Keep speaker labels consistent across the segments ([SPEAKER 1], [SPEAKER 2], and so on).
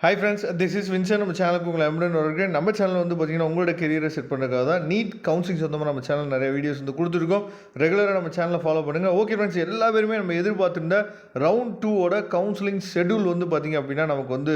[SPEAKER 1] Hi friends, this is Vinson. நம்ம சேனலுக்கு உங்களை அன்புடன் வரவேற்கிறேன். நம்ம சேனல் வந்து பார்த்தீங்கன்னா உங்களோட கெரியரை செட் பண்ணுறதுக்காக தான் நீட் கவுன்சிலிங் சொந்தமாக நம்ம சேனல் நிறைய வீடியோஸ் வந்து கொடுத்துருக்கோம். ரெகுலராக நம்ம சேனலை ஃபாலோ பண்ணுங்கள். ஓகே ஃப்ரெண்ட்ஸ், எல்லா பேருமே நம்ம எதிர்பார்த்துருந்த ரவுண்ட் 2 கவுன்சிலிங் ஷெடியூல் வந்து பார்த்திங்க அப்படின்னா நமக்கு வந்து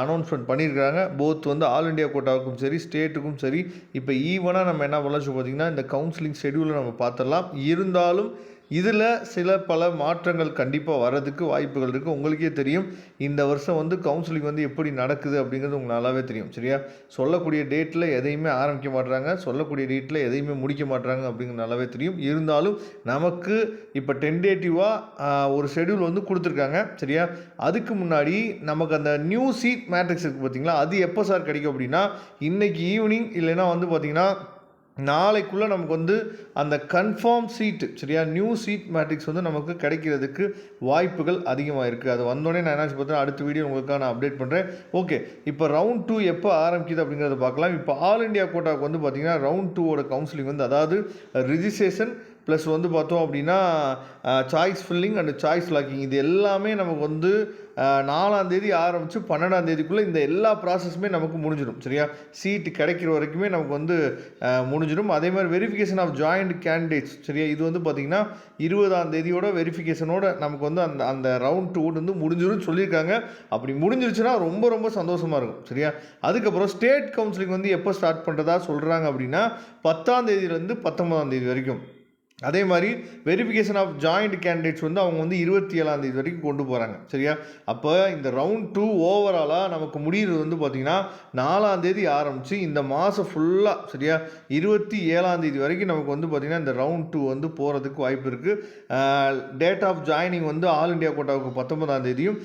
[SPEAKER 1] அனௌன்ஸ்மெண்ட் பண்ணியிருக்காங்க. போத் வந்து ஆல் இண்டியா கோட்டாவுக்கும் சரி, ஸ்டேட்டுக்கும் சரி. இப்போ ஈவனாக நம்ம என்ன பண்ணலாம் பார்த்தீங்கன்னா இந்த கவுன்சிலிங் ஷெடியூலை நம்ம பார்த்துடலாம். இருந்தாலும் இதில் சில பல மாற்றங்கள் கண்டிப்பாக வர்றதுக்கு வாய்ப்புகள் இருக்குது. உங்களுக்கே தெரியும் இந்த வருஷம் வந்து கவுன்சிலிங் வந்து எப்படி நடக்குது அப்படிங்கிறது உங்களுக்கு நல்லாவே தெரியும். சரியா, சொல்லக்கூடிய டேட்டில் எதையுமே ஆரம்பிக்க மாட்டுறாங்க, சொல்லக்கூடிய டேட்டில் எதையுமே முடிக்க மாட்டுறாங்க அப்படிங்கிறது நல்லாவே தெரியும். இருந்தாலும் நமக்கு இப்போ டென்டேட்டிவாக ஒரு ஷெடியூல் வந்து கொடுத்துருக்காங்க. சரியா, அதுக்கு முன்னாடி நமக்கு அந்த நியூ சீட் மேட்ரிக்ஸ் இருக்குது பார்த்தீங்களா, அது எப்போ சார் கிடைக்கும் அப்படின்னா இன்றைக்கி ஈவினிங் இல்லைன்னா வந்து பார்த்திங்கன்னா நாளைக்குள்ளே நமக்கு வந்து அந்த கன்ஃபார்ம் சீட்டு, சரியா, நியூ சீட் மேட்ரிக்ஸ் வந்து நமக்கு கிடைக்கிறதுக்கு வாய்ப்புகள் அதிகமாக இருக்குது. அது வந்தோடனே நான் என்னாச்சு பார்த்தா அடுத்த வீடியோ உங்களுக்காக நான் அப்டேட் பண்ணுறேன். ஓகே, இப்போ ரவுண்ட் 2 எப்போ ஆரம்பிக்குது அப்படிங்கிறத பார்க்கலாம். இப்போ ஆல் இண்டியா கோட்டாவுக்கு வந்து பார்த்திங்கன்னா ரவுண்ட் 2 கவுன்சிலிங் வந்து, அதாவது ரிஜிஸ்ட்ரேஷன் ப்ளஸ் வந்து பார்த்தோம் அப்படின்னா choice filling and choice locking, இது எல்லாமே நமக்கு வந்து 4ஆம் தேதி ஆரம்பித்து 12ஆம் தேதிக்குள்ளே இந்த எல்லா ப்ராசஸுமே நமக்கு முடிஞ்சிடும். சரியா, சீட்டு கிடைக்கிற வரைக்குமே நமக்கு வந்து முடிஞ்சிடும். அதே மாதிரி வெரிஃபிகேஷன் ஆஃப் ஜாயிண்ட் கேண்டிடேட்ஸ், சரியா, இது வந்து பார்த்திங்கன்னா 20ஆம் தேதியோட வெரிஃபிகேஷனோட நமக்கு வந்து அந்த ரவுண்ட் 2 வந்து முடிஞ்சிடும் சொல்லியிருக்காங்க. அப்படி முடிஞ்சிருச்சுன்னா ரொம்ப ரொம்ப சந்தோஷமாக இருக்கும். சரியா, அதுக்கப்புறம் ஸ்டேட் கவுன்சிலிங் வந்து எப்போ ஸ்டார்ட் பண்ணுறதா சொல்கிறாங்க அப்படின்னா 10ஆம் தேதியிலேருந்து 19ஆம் தேதி வரைக்கும். அதே மாதிரி வெரிஃபிகேஷன் ஆஃப் ஜாயிண்ட் கேண்டிடேட்ஸ் வந்து அவங்க வந்து 27ஆம் தேதி வரைக்கும் கொண்டு போகிறாங்க. சரியா, அப்போ இந்த ரவுண்ட் 2 ஓவராலாக நமக்கு முடிகிறது வந்து பார்த்திங்கன்னா 4ஆம் தேதி ஆரம்பித்து இந்த மாதம் ஃபுல்லாக, சரியா, 27ஆம் தேதி வரைக்கும் நமக்கு வந்து பார்த்திங்கன்னா இந்த ரவுண்ட் 2 வந்து போகிறதுக்கு வாய்ப்பு இருக்குது. டேட் ஆஃப் ஜாயினிங் வந்து ஆல் இண்டியா கோட்டாவுக்கு 19ஆம் தேதியும்,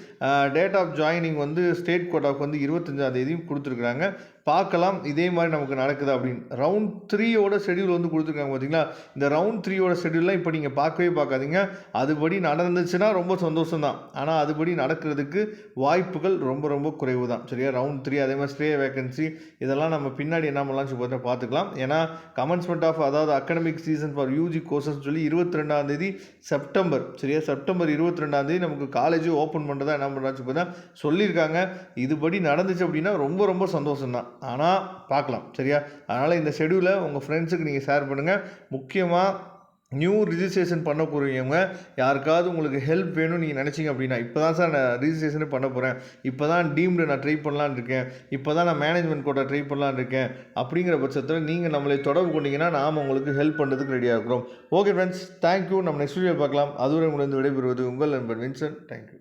[SPEAKER 1] டேட் ஆஃப் ஜாயினிங் வந்து ஸ்டேட் கோட்டாவுக்கு வந்து 25ஆம் தேதியும் கொடுத்துருக்குறாங்க. பார்க்கலாம் இதே மாதிரி நமக்கு நடக்குது அப்படின்னு. ரவுண்ட் 3 ஷெடியூல் வந்து கொடுத்துருக்காங்க பார்த்தீங்களா. இந்த ரவுண்ட் 3 ஷெடியூல்லாம் இப்போ நீங்கள் பார்க்கவே பார்க்காதீங்க. அதுபடி நடந்துச்சுன்னா ரொம்ப சந்தோஷம் தான். ஆனால் அதுபடி நடக்கிறதுக்கு வாய்ப்புகள் ரொம்ப ரொம்ப குறைவு தான். சரியா, ரவுண்ட் 3 அதே மாதிரி ஸ்டே வேகன்சி இதெல்லாம் நம்ம பின்னாடி என்ன பண்ணலாம்னு பார்த்துக்கலாம். ஏன்னா கமென்ஸ்மெண்ட் ஆஃப், அதாவது academic season for UG courses சொல்லி 22ஆம் தேதி செப்டம்பர், சரியா, செப்டம்பர் 22ஆம் தேதி நமக்கு காலேஜ் ஓப்பன் பண்ணுறதா என்ன பண்ணுறாச்சு சொல்லியிருக்காங்க. இதுபடி நடந்துச்சு அப்படின்னா ரொம்ப ரொம்ப சந்தோஷம் தான். ஆனால் பார்க்கலாம். சரியா, அதனால் இந்த ஷெடியூலை உங்கள் ஃப்ரெண்ட்ஸுக்கு நீங்கள் ஷேர் பண்ணுங்கள். முக்கியமாக நியூ ரிஜிஸ்ட்ரேஷன் பண்ணக்கூடியவங்க, யாருக்காவது உங்களுக்கு ஹெல்ப் வேணும்னு நீங்கள் நினச்சிங்க அப்படின்னா, இப்போ தான் சார் நான் ரிஜிஸ்ட்ரேஷனே பண்ண போகிறேன், இப்போ தான் டீம்டு நான் ட்ரை பண்ணலான்னு இருக்கேன், இப்போ தான் நான் மேனேஜ்மெண்ட் கோட்டா ட்ரை பண்ணலான்னு இருக்கேன் அப்படிங்கிற பட்சத்தில் நீங்கள் நம்மளை தொடர்பு கொண்டீங்கன்னா நாம் உங்களுக்கு ஹெல்ப் பண்ணுறதுக்கு ரெடியாக இருக்கிறோம். Okay friends, thank you. நம்ம நெக்ஸ்ட் வீடியோ பார்க்கலாம். அதுவரை உங்களுக்கு விடைபெறுவது உங்கள் நண்பர் வின்சன். தேங்க்யூ.